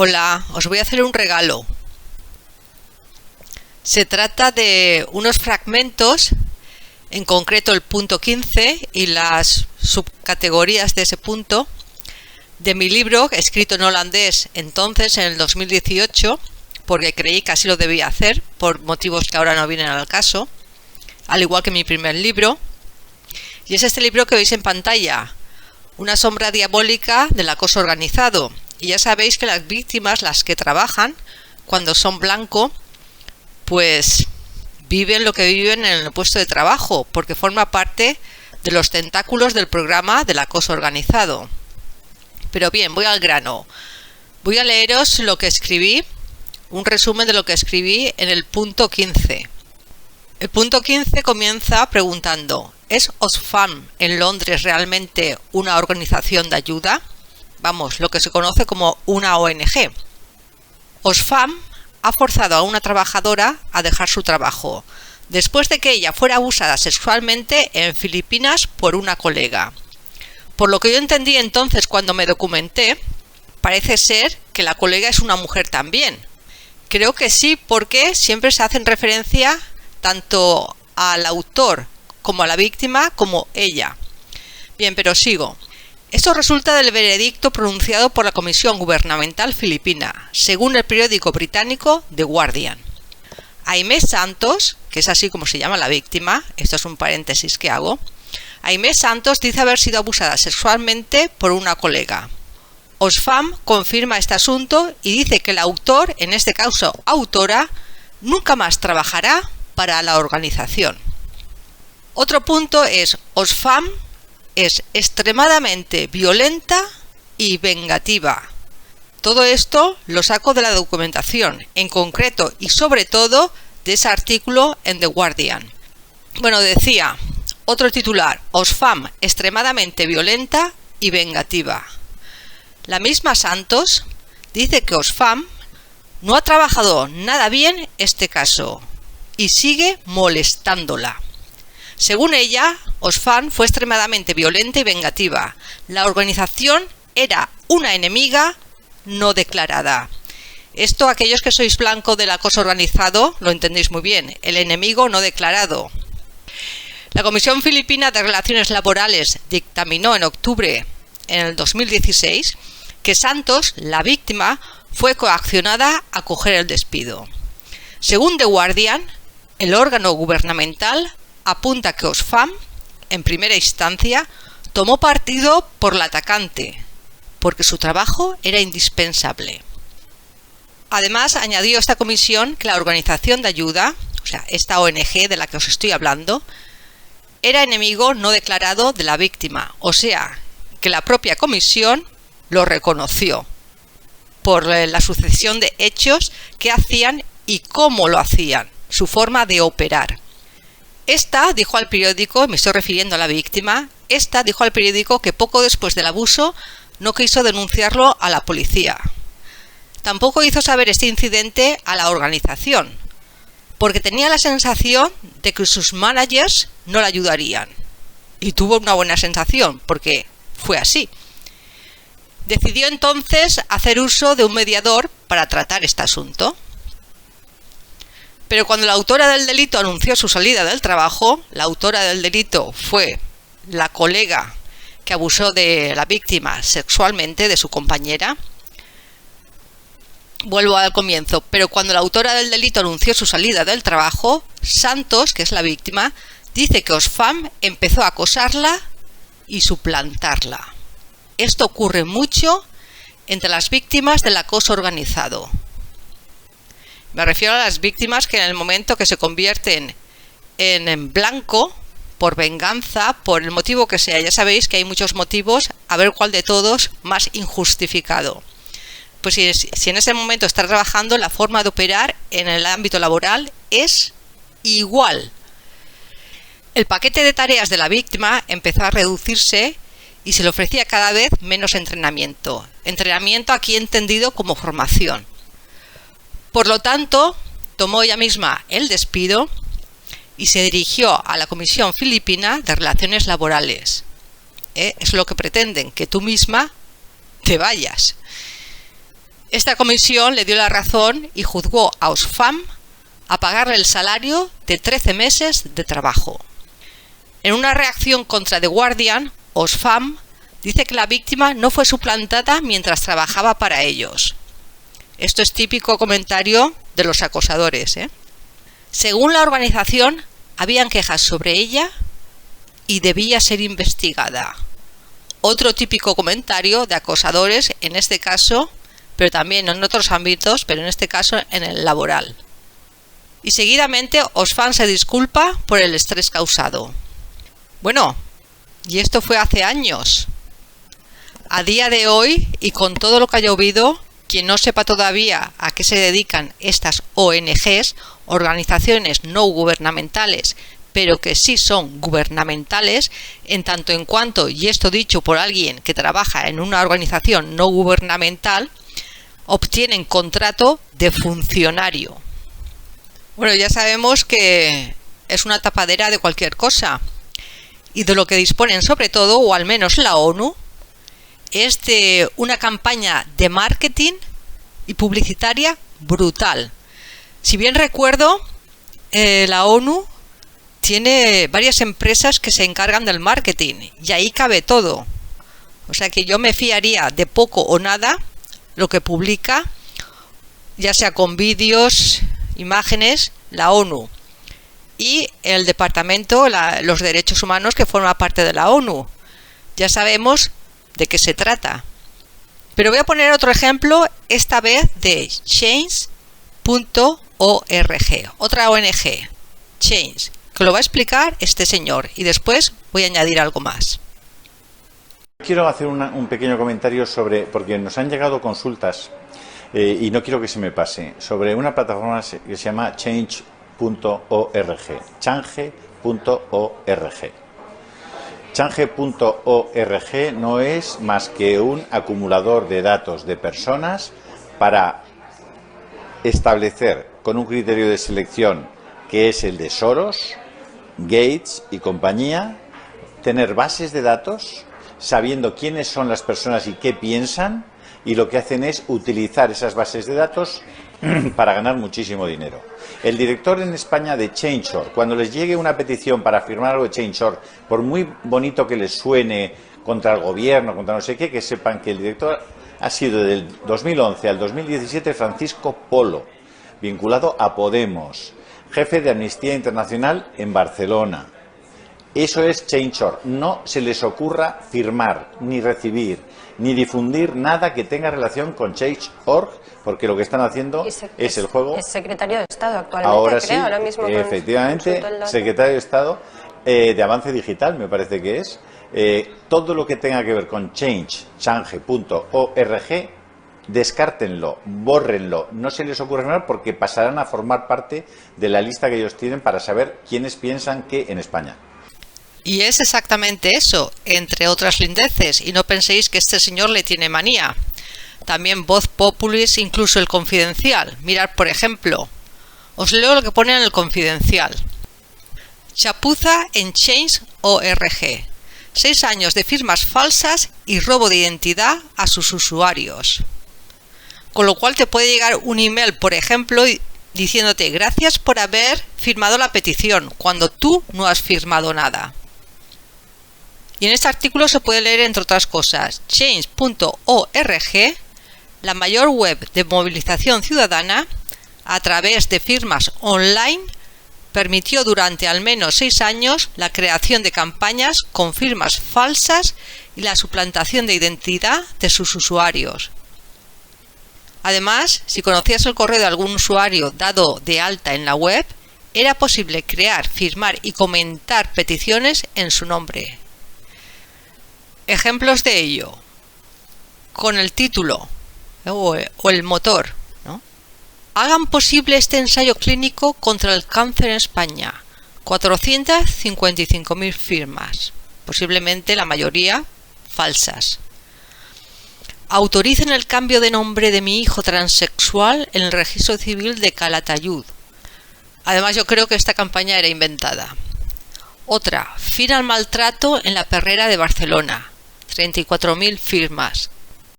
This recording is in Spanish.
Hola, os voy a hacer un regalo. Se trata de unos fragmentos, en concreto el punto 15 y las subcategorías de ese punto, de mi libro escrito en holandés entonces, en el 2018, porque creí que así lo debía hacer, por motivos que ahora no vienen al caso, al igual que mi primer libro. Y es este libro que veis en pantalla, Una sombra diabólica del acoso organizado. Y ya sabéis que las víctimas, las que trabajan, cuando son blanco, pues viven lo que viven en el puesto de trabajo, porque forma parte de los tentáculos del programa del acoso organizado. Pero bien, voy al grano. Voy a leeros lo que escribí, un resumen de lo que escribí en el punto 15. El punto 15 comienza preguntando: ¿es Oxfam en Londres realmente una organización de ayuda? Vamos, lo que se conoce como una ONG. Oxfam ha forzado a una trabajadora a dejar su trabajo, después de que ella fuera abusada sexualmente en Filipinas por una colega. Por lo que yo entendí entonces cuando me documenté, parece ser que la colega es una mujer también. Creo que sí, porque siempre se hacen referencia tanto al autor como a la víctima como ella. Bien, pero sigo. Esto resulta del veredicto pronunciado por la Comisión Gubernamental Filipina, según el periódico británico The Guardian. Aimee Santos, que es así como se llama la víctima, esto es un paréntesis que hago, Aimee Santos dice haber sido abusada sexualmente por una colega. Oxfam confirma este asunto y dice que el autor, en este caso autora, nunca más trabajará para la organización. Otro punto es: Oxfam es extremadamente violenta y vengativa. Todo esto lo saco de la documentación, en concreto y sobre todo de ese artículo en The Guardian. Bueno, decía, otro titular: Oxfam extremadamente violenta y vengativa. La misma Santos dice que Oxfam no ha trabajado nada bien este caso y sigue molestándola. Según ella, Oxfam fue extremadamente violenta y vengativa. La organización era una enemiga no declarada. Esto, aquellos que sois blanco del acoso organizado, lo entendéis muy bien, el enemigo no declarado. La Comisión Filipina de Relaciones Laborales dictaminó en octubre en el 2016 que Santos, la víctima, fue coaccionada a coger el despido. Según The Guardian, el órgano gubernamental apunta que Oxfam, en primera instancia, tomó partido por la atacante, porque su trabajo era indispensable. Además, añadió esta comisión que la organización de ayuda, o sea, esta ONG de la que os estoy hablando, era enemigo no declarado de la víctima, o sea, que la propia comisión lo reconoció por la sucesión de hechos que hacían y cómo lo hacían, su forma de operar. Esta dijo al periódico, me estoy refiriendo a la víctima, esta dijo al periódico que poco después del abuso no quiso denunciarlo a la policía. Tampoco hizo saber este incidente a la organización, porque tenía la sensación de que sus managers no la ayudarían. Y tuvo una buena sensación, porque fue así. Decidió entonces hacer uso de un mediador para tratar este asunto. Pero cuando la autora del delito anunció su salida del trabajo, la autora del delito fue la colega que abusó de la víctima sexualmente, de su compañera. Vuelvo al comienzo, pero cuando la autora del delito anunció su salida del trabajo, Santos, que es la víctima, dice que Oxfam empezó a acosarla y suplantarla. Esto ocurre mucho entre las víctimas del acoso organizado. Me refiero a las víctimas que en el momento que se convierten en blanco, por venganza, por el motivo que sea, ya sabéis que hay muchos motivos, a ver cuál de todos más injustificado. Pues si en ese momento está trabajando, la forma de operar en el ámbito laboral es igual. El paquete de tareas de la víctima empezó a reducirse y se le ofrecía cada vez menos entrenamiento. Entrenamiento aquí entendido como formación. Por lo tanto, tomó ella misma el despido y se dirigió a la Comisión Filipina de Relaciones Laborales. Es lo que pretenden, que tú misma te vayas. Esta comisión le dio la razón y juzgó a Oxfam a pagarle el salario de 13 meses de trabajo. En una reacción contra The Guardian, Oxfam dice que la víctima no fue suplantada mientras trabajaba para ellos. Esto es típico comentario de los acosadores, ¿eh? Según la organización, habían quejas sobre ella y debía ser investigada. Otro típico comentario de acosadores, en este caso, pero también en otros ámbitos, pero en este caso en el laboral. Y seguidamente Oxfam se disculpa por el estrés causado. Bueno, y esto fue hace años. A día de hoy, y con todo lo que ha llovido, quien no sepa todavía a qué se dedican estas ONGs, organizaciones no gubernamentales, pero que sí son gubernamentales, en tanto en cuanto, y esto dicho por alguien que trabaja en una organización no gubernamental, obtienen contrato de funcionario. Bueno, ya sabemos que es una tapadera de cualquier cosa, y de lo que disponen sobre todo, o al menos la ONU, es de una campaña de marketing y publicitaria brutal. Si bien recuerdo, la ONU tiene varias empresas que se encargan del marketing y ahí cabe todo. O sea que yo me fiaría de poco o nada lo que publica, ya sea con vídeos, imágenes, la ONU y el Departamento los Derechos Humanos que forma parte de la ONU. Ya sabemos de qué se trata. Pero voy a poner otro ejemplo, esta vez de Change.org, otra ONG, Change, que lo va a explicar este señor y después voy a añadir algo más. Quiero hacer un pequeño comentario sobre, porque nos han llegado consultas y no quiero que se me pase, sobre una plataforma que se llama Change.org, Change.org. Change.org no es más que un acumulador de datos de personas para establecer con un criterio de selección que es el de Soros, Gates y compañía, tener bases de datos sabiendo quiénes son las personas y qué piensan, y lo que hacen es utilizar esas bases de datos para ganar muchísimo dinero. El director en España de Change.org, cuando les llegue una petición para firmar algo de Change.org, por muy bonito que les suene contra el gobierno, contra no sé qué, que sepan que el director ha sido del 2011 al 2017 Francisco Polo, vinculado a Podemos, jefe de Amnistía Internacional en Barcelona. Eso es Change.org. No se les ocurra firmar, ni recibir, ni difundir nada que tenga relación con Change.org, porque lo que están haciendo es el juego. Es secretario de Estado actualmente, ahora creo, sí, ahora mismo efectivamente, secretario de Estado de Avance Digital, me parece que es. Todo lo que tenga que ver con Change.org, descártenlo, bórrenlo, no se les ocurre nada porque pasarán a formar parte de la lista que ellos tienen para saber quiénes piensan qué en España. Y es exactamente eso, entre otras lindeces, y no penséis que este señor le tiene manía. También Voz Populis, incluso El Confidencial. Mirad, por ejemplo, os leo lo que pone en El Confidencial. Chapuza en Change.org. 6 años de firmas falsas y robo de identidad a sus usuarios. Con lo cual te puede llegar un email, por ejemplo, diciéndote gracias por haber firmado la petición, cuando tú no has firmado nada. Y en este artículo se puede leer, entre otras cosas, Change.org, la mayor web de movilización ciudadana, a través de firmas online, permitió durante al menos 6 años la creación de campañas con firmas falsas y la suplantación de identidad de sus usuarios. Además, si conocías el correo de algún usuario dado de alta en la web, era posible crear, firmar y comentar peticiones en su nombre. Ejemplos de ello, con el título o el motor, ¿no? Hagan posible este ensayo clínico contra el cáncer en España. 455.000 firmas, posiblemente la mayoría falsas. Autoricen el cambio de nombre de mi hijo transexual en el registro civil de Calatayud. Además, yo creo que esta campaña era inventada. Otra, fin al maltrato en la perrera de Barcelona. 34.000 firmas.